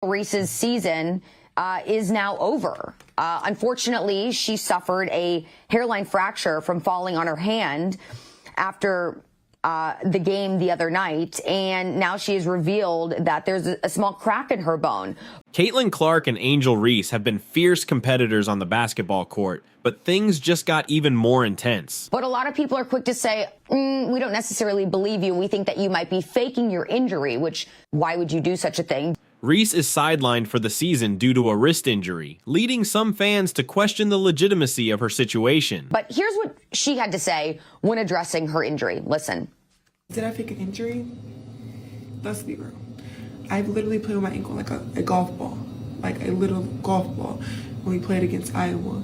Reese's season is now over. Unfortunately, she suffered a hairline fracture from falling on her hand after the game the other night, and now she has revealed that there's a small crack in her bone. Caitlin Clark and Angel Reese have been fierce competitors on the basketball court, but things just got even more intense. But a lot of people are quick to say, we don't necessarily believe you. We think that you might be faking your injury, which, why would you do such a thing? Reese is sidelined for the season due to a wrist injury, leading some fans to question the legitimacy of her situation. But here's what she had to say when addressing her injury. Listen. Did I fake an injury? Let's be real. I've literally played with my ankle like a golf ball, like a little golf ball when we played against Iowa.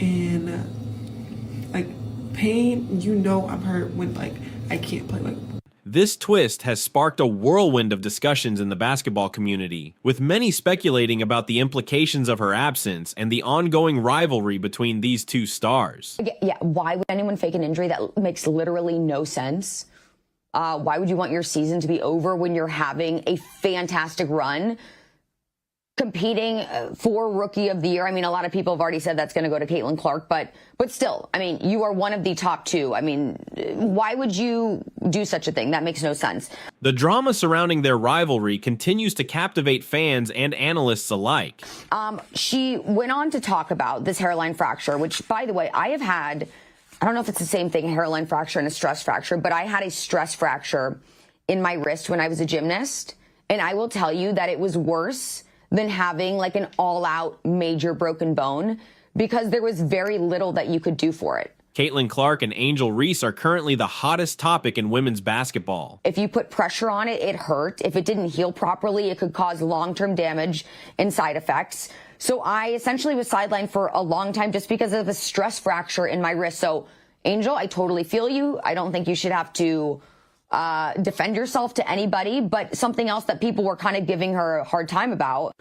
And like pain, you know I'm hurt when like I can't play like. This twist has sparked a whirlwind of discussions in the basketball community, with many speculating about the implications of her absence and the ongoing rivalry between these two stars. Yeah, why would anyone fake an injury? That makes literally no sense. Why would you want your season to be over when you're having a fantastic run? Competing for Rookie of the Year. I mean, a lot of people have already said that's going to go to Caitlin Clark, but still, I mean, you are one of the top two. I mean, why would you do such a thing? That makes no sense. The drama surrounding their rivalry continues to captivate fans and analysts alike. She went on to talk about this hairline fracture, which, by the way, I have had, I don't know if it's the same thing, a hairline fracture and a stress fracture, but I had a stress fracture in my wrist when I was a gymnast. And I will tell you that it was worse than having like an all-out major broken bone because there was very little that you could do for it. Caitlin Clark and Angel Reese are currently the hottest topic in women's basketball. If you put pressure on it, it hurt. If it didn't heal properly, it could cause long-term damage and side effects. So I essentially was sidelined for a long time just because of a stress fracture in my wrist. So Angel, I totally feel you. I don't think you should have to defend yourself to anybody, but something else that people were kind of giving her a hard time about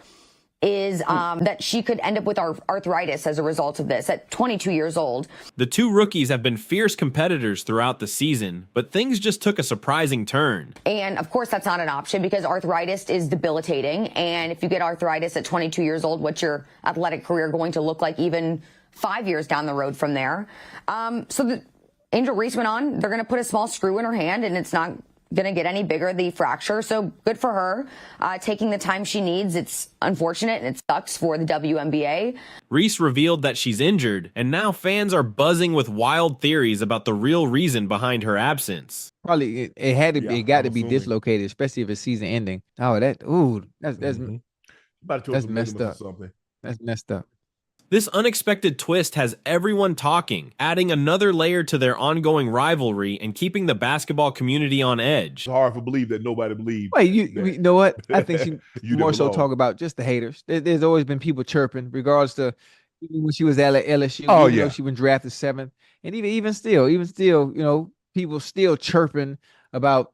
is that she could end up with arthritis as a result of this at 22 years old. The two rookies have been fierce competitors throughout the season, but things just took a surprising turn. And of course, that's not an option because arthritis is debilitating. And if you get arthritis at 22 years old, what's your athletic career going to look like even 5 years down the road from there? Angel Reese went on, they're going to put a small screw in her hand and it's not going to get any bigger, the fracture. So good for her, taking the time she needs. It's unfortunate and it sucks for the WNBA. Reese revealed that she's injured, and now fans are buzzing with wild theories about the real reason behind her absence. Probably it had to be, it got to be dislocated, especially if it's season ending. Oh, that's messed up. That's messed up. This unexpected twist has everyone talking, adding another layer to their ongoing rivalry and keeping the basketball community on edge. It's hard to believe that nobody believed. Wait, you know what? I think she more so talk about just the haters. There's always been people chirping, regardless to even when she was at LSU. Oh, yeah. She was drafted 7th. And even still, you know, people still chirping about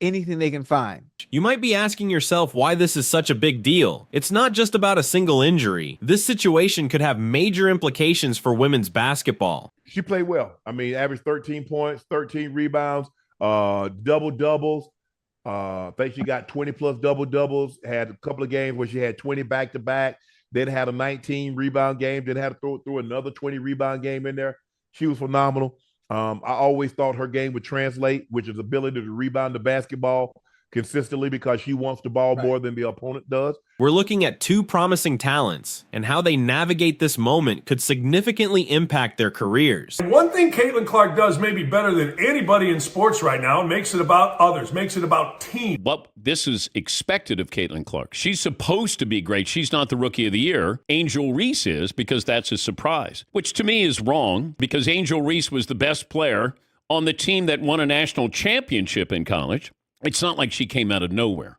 anything they can find. You might be asking yourself why this is such a big deal. It's not just about a single injury. This situation could have major implications for women's basketball. She played well. I mean, averaged 13 points, 13 rebounds, double-doubles. I think she got 20-plus double-doubles, had a couple of games where she had 20 back-to-back, then had a 19-rebound game, then had to throw another 20-rebound game in there. She was phenomenal. I always thought her game would translate, which is ability to rebound the basketball consistently because she wants the ball more than the opponent does. We're looking at two promising talents, and how they navigate this moment could significantly impact their careers. One thing Caitlin Clark does maybe better than anybody in sports right now makes it about others, makes it about team. Well, this is expected of Caitlin Clark. She's supposed to be great. She's not the Rookie of the Year. Angel Reese is, because that's a surprise, which to me is wrong because Angel Reese was the best player on the team that won a national championship in college. It's not like she came out of nowhere.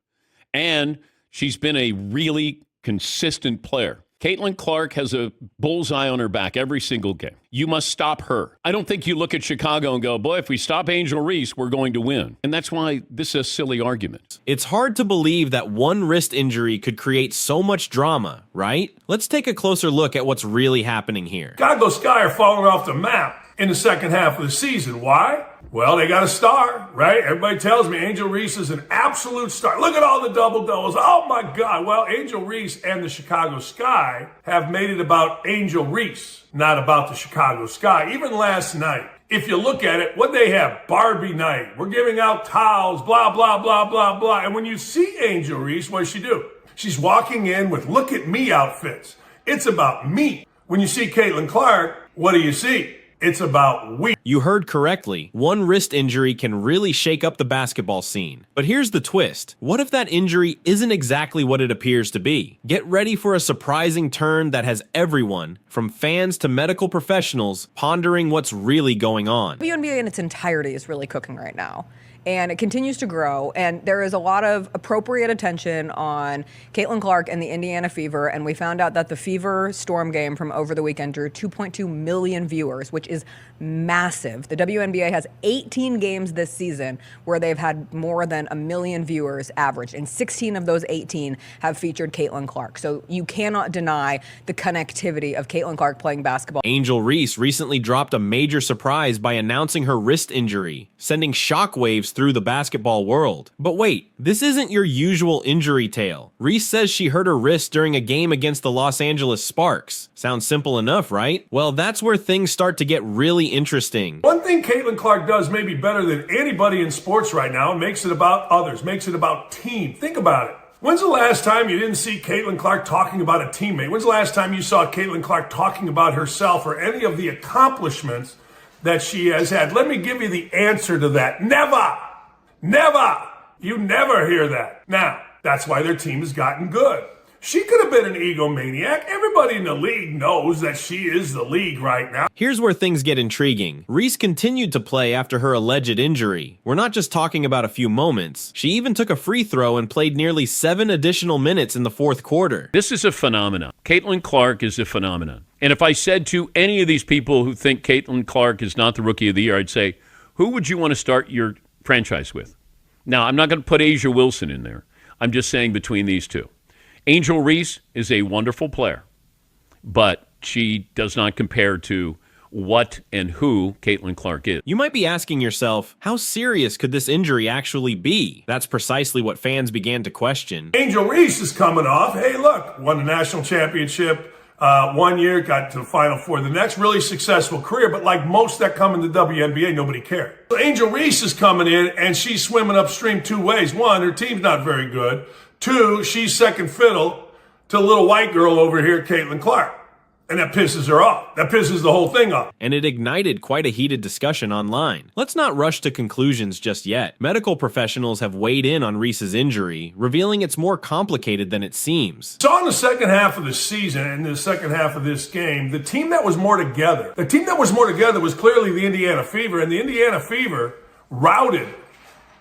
And she's been a really consistent player. Caitlin Clark has a bullseye on her back every single game. You must stop her. I don't think you look at Chicago and go, boy, if we stop Angel Reese, we're going to win. And that's why this is a silly argument. It's hard to believe that one wrist injury could create so much drama, right? Let's take a closer look at what's really happening here. Chicago Sky are falling off the map in the second half of the season. Why? Well, they got a star, right? Everybody tells me Angel Reese is an absolute star. Look at all the double-doubles. Oh, my God. Well, Angel Reese and the Chicago Sky have made it about Angel Reese, not about the Chicago Sky. Even last night, if you look at it, what they have, Barbie night. We're giving out towels, blah, blah, blah, blah, blah. And when you see Angel Reese, what does she do? She's walking in with look at me outfits. It's about me. When you see Caitlin Clark, what do you see? It's about we. You heard correctly. One wrist injury can really shake up the basketball scene. But here's the twist. What if that injury isn't exactly what it appears to be? Get ready for a surprising turn that has everyone, from fans to medical professionals, pondering what's really going on. WNBA in its entirety is really cooking right now. And it continues to grow, and there is a lot of appropriate attention on Caitlin Clark and the Indiana Fever, and we found out that the Fever Storm game from over the weekend drew 2.2 million viewers, which is massive. The WNBA has 18 games this season where they've had more than 1 million viewers average, and 16 of those 18 have featured Caitlin Clark. So you cannot deny the connectivity of Caitlin Clark playing basketball. Angel Reese recently dropped a major surprise by announcing her wrist injury, sending shockwaves through the basketball world. But wait, this isn't your usual injury tale. Reese says she hurt her wrist during a game against the Los Angeles Sparks. Sounds simple enough, right? Well, that's where things start to get really interesting. One thing Caitlin Clark does maybe better than anybody in sports right now makes it about others, makes it about team. Think about it. When's the last time you didn't see Caitlin Clark talking about a teammate? When's the last time you saw Caitlin Clark talking about herself or any of the accomplishments that she has had? Let me give you the answer to that. Never! Never! You never hear that. Now, that's why their team has gotten good. She could have been an egomaniac. Everybody in the league knows that she is the league right now. Here's where things get intriguing. Reese continued to play after her alleged injury. We're not just talking about a few moments. She even took a free throw and played nearly 7 additional minutes in the fourth quarter. This is a phenomenon. Caitlin Clark is a phenomenon. And if I said to any of these people who think Caitlin Clark is not the Rookie of the Year, I'd say, who would you want to start your franchise with? Now, I'm not going to put Asia Wilson in there. I'm just saying between these two. Angel Reese is a wonderful player, but she does not compare to what and who Caitlin Clark is. You might be asking yourself, how serious could this injury actually be? That's precisely what fans began to question. Angel Reese is coming off. Hey, look, won the national championship 1 year, got to the Final Four. The next really successful career, but like most that come in the WNBA, nobody cared. So Angel Reese is coming in, and she's swimming upstream 2 ways. 1, her team's not very good. 2, she's second fiddle to a little white girl over here, Caitlin Clark. And that pisses her off. That pisses the whole thing off. And it ignited quite a heated discussion online. Let's not rush to conclusions just yet. Medical professionals have weighed in on Reese's injury, revealing it's more complicated than it seems. So in the second half of the season and the second half of this game, the team that was more together was clearly the Indiana Fever, and the Indiana Fever routed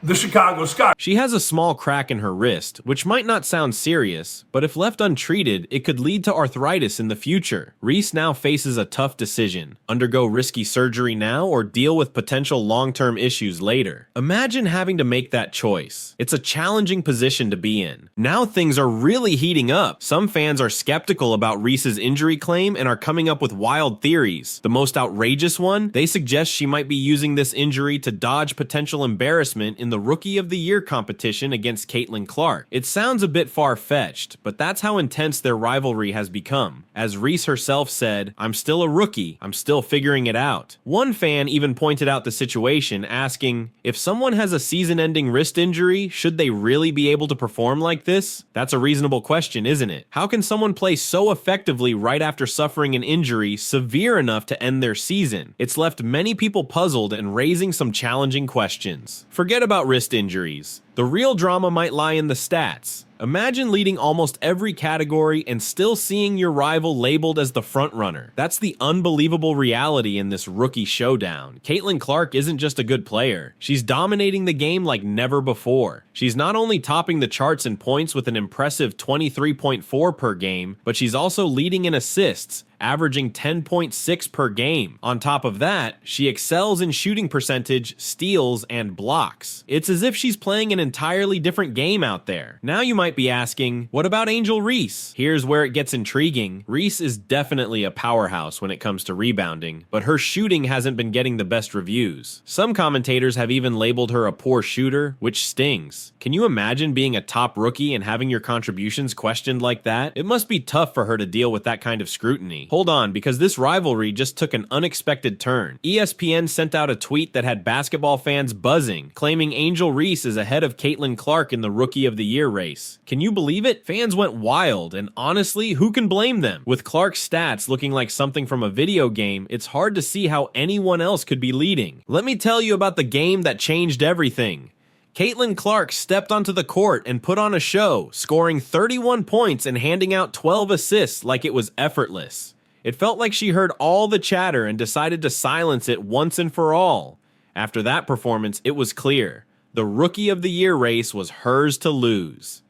the Chicago Sky. She has a small crack in her wrist, which might not sound serious, but if left untreated, it could lead to arthritis in the future. Reese now faces a tough decision: undergo risky surgery now or deal with potential long-term issues later. Imagine having to make that choice. It's a challenging position to be in. Now things are really heating up. Some fans are skeptical about Reese's injury claim and are coming up with wild theories. The most outrageous one? They suggest she might be using this injury to dodge potential embarrassment in the Rookie of the Year competition against Caitlin Clark. It sounds a bit far-fetched, but that's how intense their rivalry has become. As Reese herself said, "I'm still a rookie, I'm still figuring it out." One fan even pointed out the situation, asking, if someone has a season-ending wrist injury, should they really be able to perform like this? That's a reasonable question, isn't it? How can someone play so effectively right after suffering an injury severe enough to end their season? It's left many people puzzled and raising some challenging questions. Forget about wrist injuries. The real drama might lie in the stats. Imagine leading almost every category and still seeing your rival labeled as the frontrunner. That's the unbelievable reality in this rookie showdown. Caitlin Clark isn't just a good player. She's dominating the game like never before. She's not only topping the charts in points with an impressive 23.4 per game, but she's also leading in assists, averaging 10.6 per game. On top of that, she excels in shooting percentage, steals, and blocks. It's as if she's playing an entirely different game out there. Now you might be asking, what about Angel Reese? Here's where it gets intriguing. Reese is definitely a powerhouse when it comes to rebounding, but her shooting hasn't been getting the best reviews. Some commentators have even labeled her a poor shooter, which stings. Can you imagine being a top rookie and having your contributions questioned like that? It must be tough for her to deal with that kind of scrutiny. Hold on, because this rivalry just took an unexpected turn. ESPN sent out a tweet that had basketball fans buzzing, claiming Angel Reese is ahead of Caitlin Clark in the Rookie of the Year race. Can you believe it? Fans went wild, and honestly, who can blame them? With Clark's stats looking like something from a video game, it's hard to see how anyone else could be leading. Let me tell you about the game that changed everything. Caitlin Clark stepped onto the court and put on a show, scoring 31 points and handing out 12 assists like it was effortless. It felt like she heard all the chatter and decided to silence it once and for all. After that performance, it was clear. The Rookie of the Year race was hers to lose.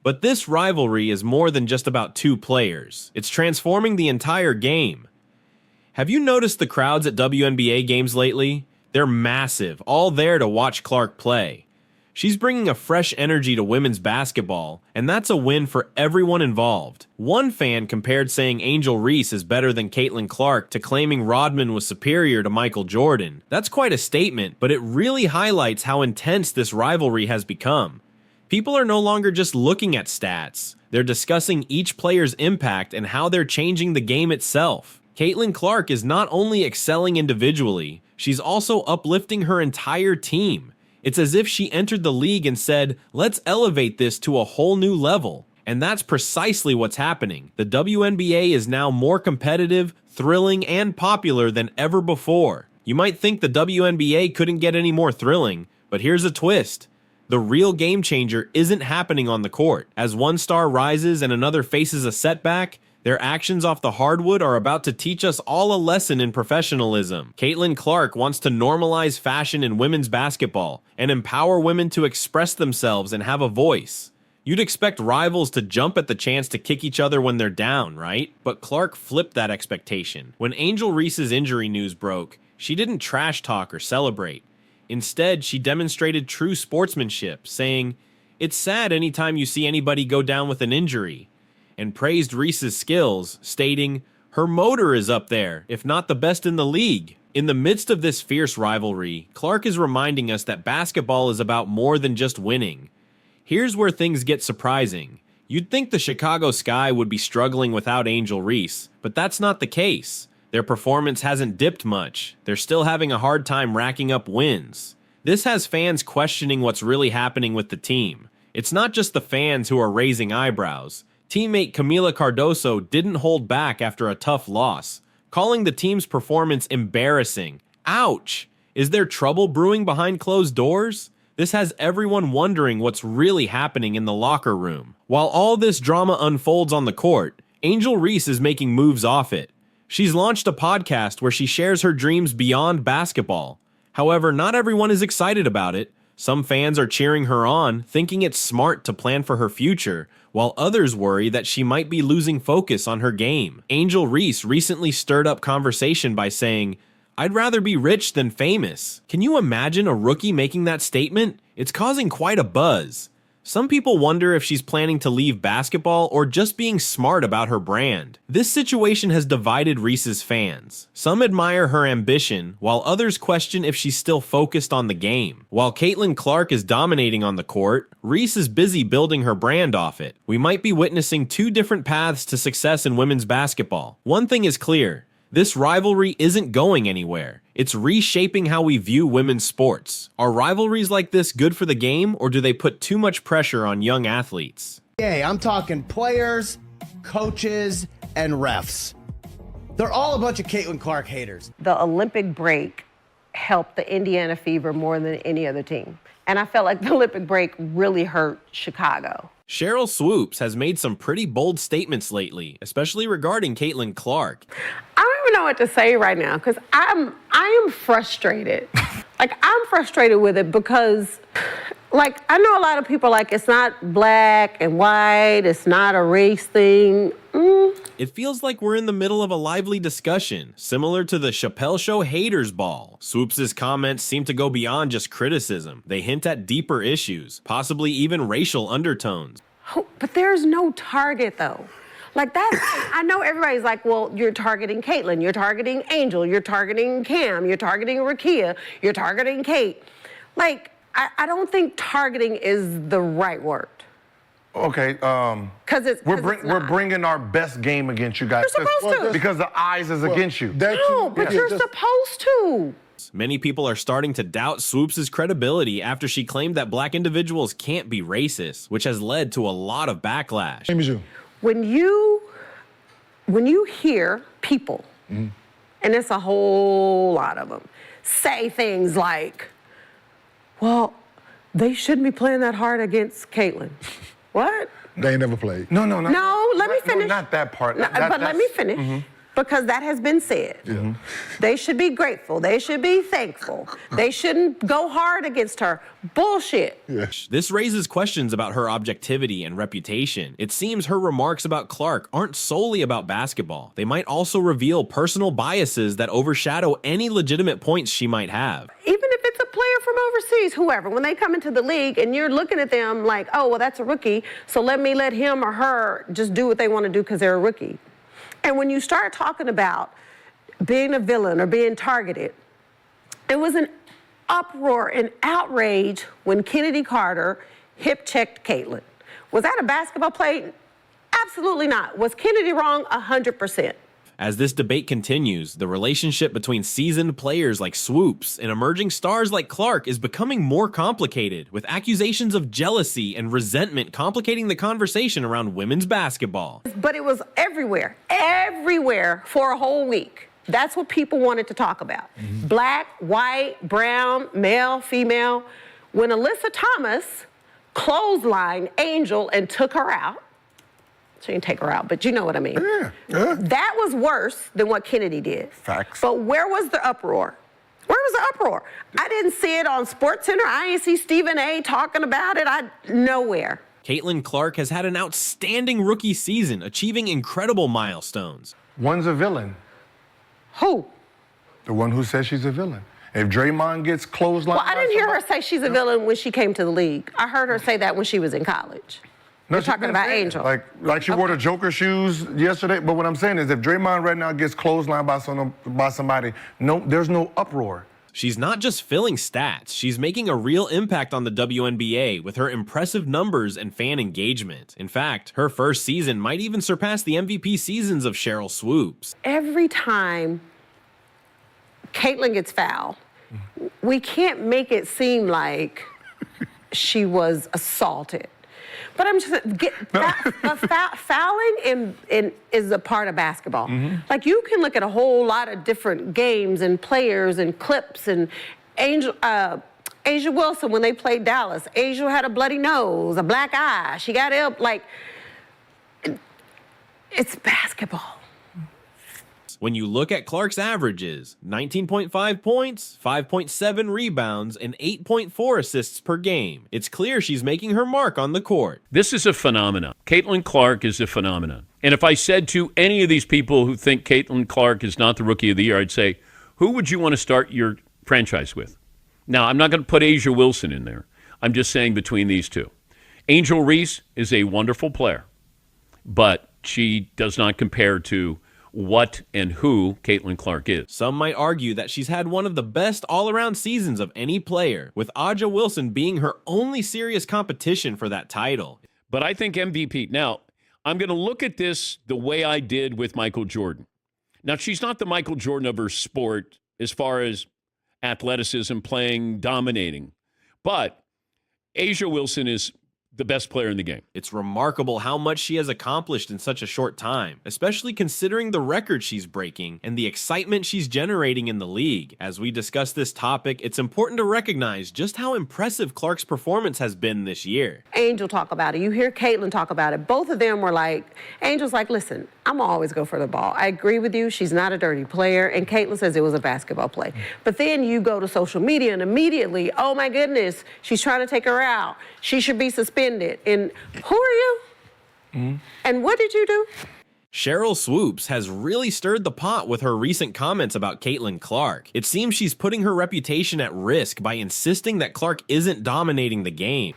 But this rivalry is more than just about two players. It's transforming the entire game. Have you noticed the crowds at WNBA games lately? They're massive, all there to watch Clark play. She's bringing a fresh energy to women's basketball, and that's a win for everyone involved. One fan compared saying Angel Reese is better than Caitlin Clark to claiming Rodman was superior to Michael Jordan. That's quite a statement, but it really highlights how intense this rivalry has become. People are no longer just looking at stats. They're discussing each player's impact and how they're changing the game itself. Caitlin Clark is not only excelling individually, she's also uplifting her entire team. It's as if she entered the league and said, let's elevate this to a whole new level. And that's precisely what's happening. The WNBA is now more competitive, thrilling, and popular than ever before. You might think the WNBA couldn't get any more thrilling, but here's a twist. The real game changer isn't happening on the court. As one star rises and another faces a setback, their actions off the hardwood are about to teach us all a lesson in professionalism. Caitlin Clark wants to normalize fashion in women's basketball and empower women to express themselves and have a voice. You'd expect rivals to jump at the chance to kick each other when they're down, right? But Clark flipped that expectation. When Angel Reese's injury news broke, she didn't trash talk or celebrate. Instead, she demonstrated true sportsmanship, saying, "It's sad anytime you see anybody go down with an injury," and praised Reese's skills, stating, "Her motor is up there, if not the best in the league." In the midst of this fierce rivalry, Clark is reminding us that basketball is about more than just winning. Here's where things get surprising. You'd think the Chicago Sky would be struggling without Angel Reese, but that's not the case. Their performance hasn't dipped much. They're still having a hard time racking up wins. This has fans questioning what's really happening with the team. It's not just the fans who are raising eyebrows. Teammate Camila Cardoso didn't hold back after a tough loss, calling the team's performance embarrassing. Ouch! Is there trouble brewing behind closed doors? This has everyone wondering what's really happening in the locker room. While all this drama unfolds on the court, Angel Reese is making moves off it. She's launched a podcast where she shares her dreams beyond basketball. However, not everyone is excited about it. Some fans are cheering her on, thinking it's smart to plan for her future, while others worry that she might be losing focus on her game. Angel Reese recently stirred up conversation by saying, "I'd rather be rich than famous." Can you imagine a rookie making that statement? It's causing quite a buzz. Some people wonder if she's planning to leave basketball or just being smart about her brand. This situation has divided Reese's fans. Some admire her ambition, while others question if she's still focused on the game. While Caitlin Clark is dominating on the court, Reese is busy building her brand off it. We might be witnessing two different paths to success in women's basketball. One thing is clear. This rivalry isn't going anywhere. It's reshaping how we view women's sports. Are rivalries like this good for the game, or do they put too much pressure on young athletes? Hey, I'm talking players, coaches, and refs. They're all a bunch of Caitlin Clark haters. The Olympic break helped the Indiana Fever more than any other team. And I felt like the Olympic break really hurt Chicago. Cheryl Swoops has made some pretty bold statements lately, especially regarding Caitlin Clark. I don't even know what to say right now because I am frustrated. I'm frustrated with it because, I know a lot of people it's not black and white, it's not a race thing. It feels like we're in the middle of a lively discussion, similar to the Chappelle Show haters ball. Swoops' comments seem to go beyond just criticism. They hint at deeper issues, possibly even racial undertones. Oh, but there's no target, though. Like that, I know everybody's like, well, you're targeting Caitlyn, you're targeting Angel, you're targeting Cam, you're targeting Rakia, you're targeting Kate. Like, I don't think targeting is the right word. Okay, we're bringing our best game against you guys. You're supposed to. Because the eyes is against you. No, but you're supposed to. Many people are starting to doubt Swoops' credibility after she claimed that black individuals can't be racist, which has led to a lot of backlash. Same as you. When you hear people, and it's a whole lot of them, say things like, well, they shouldn't be playing that hard against Caitlyn. What? They ain't never played. No, let me finish. No, not that part. But let me finish. Because that has been said. Yeah. They should be grateful. They should be thankful. They shouldn't go hard against her. Bullshit. Yeah. This raises questions about her objectivity and reputation. It seems her remarks about Clark aren't solely about basketball. They might also reveal personal biases that overshadow any legitimate points she might have. Even if it's a player from overseas, whoever, when they come into the league and you're looking at them like, oh, well, that's a rookie, so let him or her just do what they want to do because they're a rookie. And when you start talking about being a villain or being targeted, it was an uproar and outrage when Kennedy Carter hip-checked Caitlyn. Was that a basketball play? Absolutely not. Was Kennedy wrong? 100%. As this debate continues, the relationship between seasoned players like Swoops and emerging stars like Clark is becoming more complicated, with accusations of jealousy and resentment complicating the conversation around women's basketball. But it was everywhere for a whole week. That's what people wanted to talk about. Black, white, brown, male, female. When Alyssa Thomas clotheslined Angel and took her out, she didn't take her out, but you know what I mean. Yeah. That was worse than what Kennedy did. Facts. But where was the uproar? Where was the uproar? I didn't see it on SportsCenter. I didn't see Stephen A. talking about it. Nowhere. Caitlyn Clark has had an outstanding rookie season, achieving incredible milestones. One's a villain. Who? The one who says she's a villain. If Draymond gets clotheslined. Well, I didn't hear her say she's a villain when she came to the league. I heard her say that when she was in college. No, You're talking about Angel. Like she wore the Joker shoes yesterday. But what I'm saying is if Draymond right now gets clotheslined by somebody, there's no uproar. She's not just filling stats, she's making a real impact on the WNBA with her impressive numbers and fan engagement. In fact, her first season might even surpass the MVP seasons of Cheryl Swoops. Every time Caitlyn gets fouled, we can't make it seem like she was assaulted. But I'm just fouling is a part of basketball. Like you can look at a whole lot of different games and players and clips and Asia Wilson when they played Dallas. Asia had a bloody nose, a black eye. She got ill. Like it's basketball. When you look at Clark's averages, 19.5 points, 5.7 rebounds, and 8.4 assists per game, it's clear she's making her mark on the court. This is a phenomenon. Caitlyn Clark is a phenomenon. And if I said to any of these people who think Caitlyn Clark is not the Rookie of the Year, I'd say, who would you want to start your franchise with? Now, I'm not going to put Asia Wilson in there. I'm just saying between these two. Angel Reese is a wonderful player, but she does not compare to what and who Caitlyn Clark is. Some might argue that she's had one of the best all-around seasons of any player, with Aja Wilson being her only serious competition for that title. But I think MVP. Now, I'm going to look at this the way I did with Michael Jordan. Now, she's not the Michael Jordan of her sport as far as athleticism, playing, dominating. But Asia Wilson is the best player in the game. It's remarkable how much she has accomplished in such a short time, especially considering the record she's breaking and the excitement she's generating in the league. As we discuss this topic, it's important to recognize just how impressive Clark's performance has been this year. Angel talk about it. You hear Caitlyn talk about it. Both of them were like, Angel's like, listen, I'm gonna always go for the ball. I agree with you. She's not a dirty player. And Caitlyn says it was a basketball play. But then you go to social media and immediately, oh my goodness, she's trying to take her out. She should be suspended. And who are you? And what did you do? Cheryl Swoops has really stirred the pot with her recent comments about Caitlin Clark. It seems she's putting her reputation at risk by insisting that Clark isn't dominating the game.